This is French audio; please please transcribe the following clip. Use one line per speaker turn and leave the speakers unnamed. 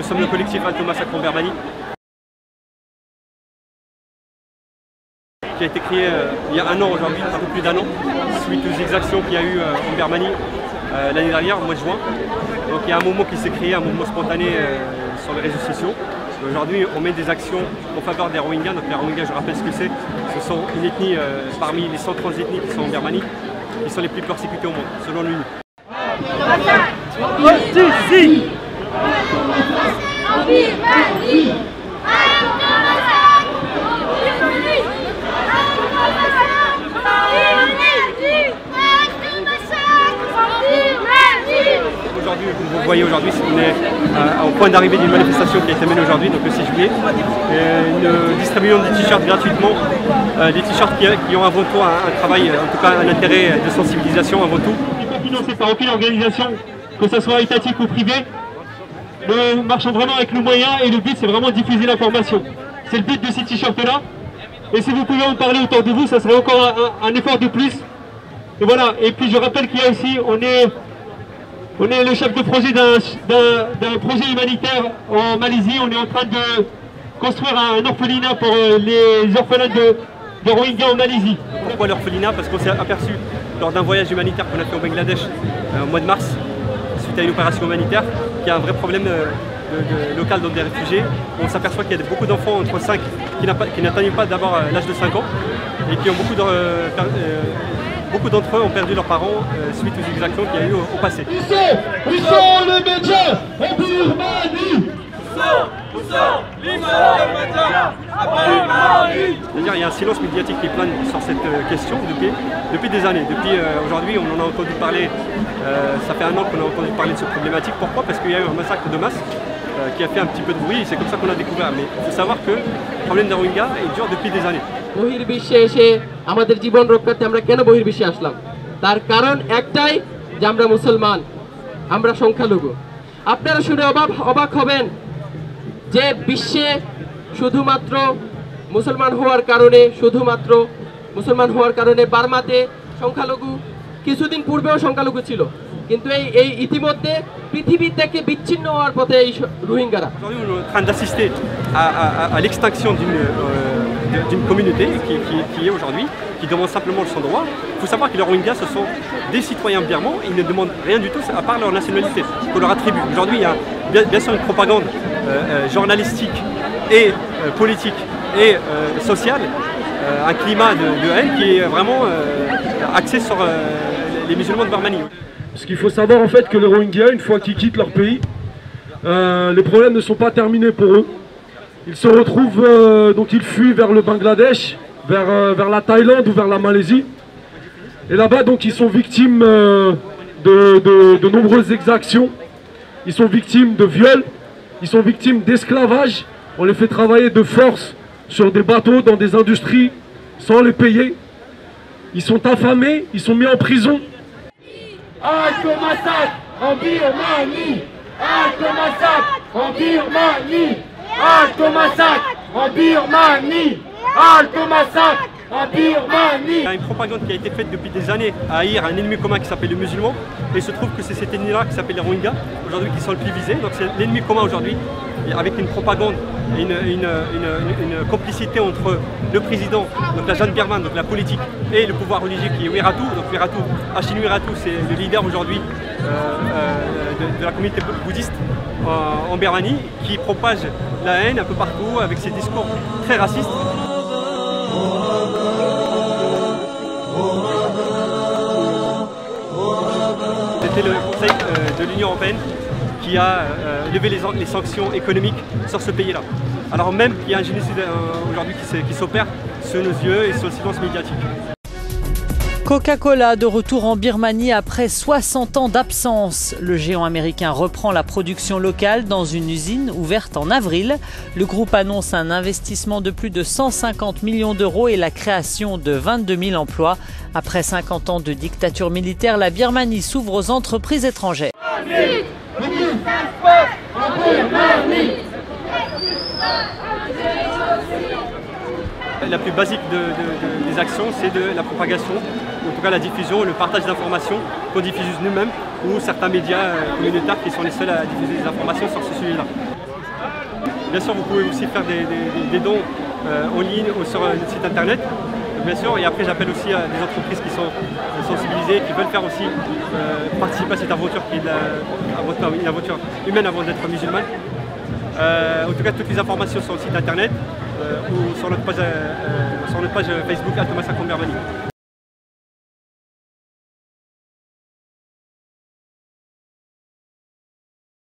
sommes le collectif Halte au massacre en Birmanie, qui a été créé il y a un an aujourd'hui, un peu plus d'un an, suite aux exactions qu'il y a eu en Birmanie l'année dernière, au mois de juin. Donc il y a un mouvement qui s'est créé, un mouvement spontané sur les réseaux sociaux. Aujourd'hui, on mène des actions en faveur des Rohingyas. Donc les Rohingyas, je rappelle ce que c'est. Ce sont une ethnie parmi les 130 ethnies qui sont en Birmanie, qui sont les plus persécutées au monde, selon l'ONU. Aujourd'hui, vous voyez aujourd'hui, on est au point d'arrivée d'une manifestation qui a été menée aujourd'hui, donc le 6 juillet. Nous distribuons des t-shirts gratuitement, des t-shirts qui ont avant tout un travail, en tout cas un intérêt de sensibilisation avant tout. On n'est pas financé par aucune organisation, que ce soit étatique ou privée. Nous marchons vraiment avec nos moyens et le but c'est vraiment de diffuser l'information. C'est le but de ces t-shirts là. Et si vous pouvez en parler autour de vous, ça serait encore un effort de plus. Et voilà, et puis je rappelle qu'il y a aussi, on est le chef de projet d'un projet humanitaire en Malaisie. On est en train de construire un orphelinat pour les orphelins de Rohingyas en Malaisie. Pourquoi l'orphelinat? Parce qu'on s'est aperçu lors d'un voyage humanitaire qu'on a fait au Bangladesh au mois de mars, suite à une opération humanitaire, qu'il y a un vrai problème local dans des réfugiés. On s'aperçoit qu'il y a beaucoup d'enfants entre 5 qui n'atteignent pas d'abord l'âge de 5 ans et qui ont beaucoup d'entre eux ont perdu leurs parents suite aux exactions qu'il y a eu au passé.
Où sont les médias en Birmanie? Où sont les médias en Birmanie?
C'est-à-dire qu'il y a un silence médiatique qui plane sur cette question depuis des années. Depuis aujourd'hui, on en a entendu parler, ça fait un an qu'on a entendu parler de cette problématique. Pourquoi? Parce qu'il y a eu un massacre de masse qui a fait un petit peu de bruit et c'est comme ça qu'on a découvert. Mais il faut savoir que le problème des Rohingyas dure depuis des années.
বহির্বিশ্বে এসে আমাদের জীবন রক্ষার্থে আমরা কেন বহির্বিশ্বে আসলাম? তার কারণ একটাই যে আমরা মুসলমান, আমরা সংখ্যালঘু। আপনারা শুনে অবাক হবেন যে বিশ্বে শুধুমাত্র মুসলমান হওয়ার কারণে বার্মাতে সংখ্যালঘু কিছুদিন পূর্বেও সংখ্যালঘু ছিল, কিন্তু এই ইতিমধ্যে পৃথিবী থেকে বিচ্ছিন্ন হওয়ার পথে এই রোহিঙ্গারা।
Aujourd'hui, on est en train d'assister à l'extinction d'une communauté qui est aujourd'hui, qui demande simplement son droit. Il faut savoir que les Rohingyas, ce sont des citoyens birmans, ils ne demandent rien du tout à part leur nationalité, qu'on leur attribue. Aujourd'hui, il y a bien sûr une propagande journalistique et politique et sociale, un climat de haine qui est vraiment axé sur les musulmans de Birmanie.
Parce qu'il faut savoir en fait que les Rohingyas, une fois qu'ils quittent leur pays, les problèmes ne sont pas terminés pour eux. Ils se retrouvent, donc ils fuient vers le Bangladesh, vers la Thaïlande ou vers la Malaisie. Et là-bas, donc, ils sont victimes de nombreuses exactions. Ils sont victimes de viols, ils sont victimes d'esclavage. On les fait travailler de force sur des bateaux, dans des industries, sans les payer. Ils sont affamés, ils sont mis en prison.
Halte au massacre en Birmanie! Halte au massacre en Birmanie! Halte au massacre en Birmanie! Halte au massacre en Birmanie!
Il y a une propagande qui a été faite depuis des années à haïr un ennemi commun qui s'appelle le musulman. Et il se trouve que c'est cet ennemi-là qui s'appelle les Rohingyas, aujourd'hui qui sont le plus visés. Donc c'est l'ennemi commun aujourd'hui, avec une propagande et une complicité entre le président, donc la Junte birmane, donc la politique, et le pouvoir religieux qui est Wiratu. Donc Achin Wiratu, c'est le leader aujourd'hui de la communauté bouddhiste en Birmanie, qui propage la haine un peu partout avec ses discours très racistes. C'était le Conseil de l'Union européenne qui a levé les sanctions économiques sur ce pays-là. Alors même qu'il y a un génocide aujourd'hui qui s'opère sous nos yeux et sous le silence médiatique.
Coca-Cola de retour en Birmanie après 60 ans d'absence. Le géant américain reprend la production locale dans une usine ouverte en avril. Le groupe annonce un investissement de plus de 150 millions d'euros et la création de 22 000 emplois. Après 50 ans de dictature militaire, la Birmanie s'ouvre aux entreprises étrangères.
La plus basique des actions, c'est de la propagation, en tout cas la diffusion, le partage d'informations qu'on diffuse nous-mêmes ou certains médias communautaires qui sont les seuls à diffuser des informations sur ce sujet-là. Bien sûr, vous pouvez aussi faire des dons en ligne ou sur notre site internet. Bien sûr, et après j'appelle aussi à des entreprises qui sont sensibilisées, qui veulent faire aussi participer à cette aventure qui est une aventure humaine avant d'être musulmane. En tout cas, toutes les informations sur le site internet ou sur notre page Facebook Alto Massacre en Birmanie.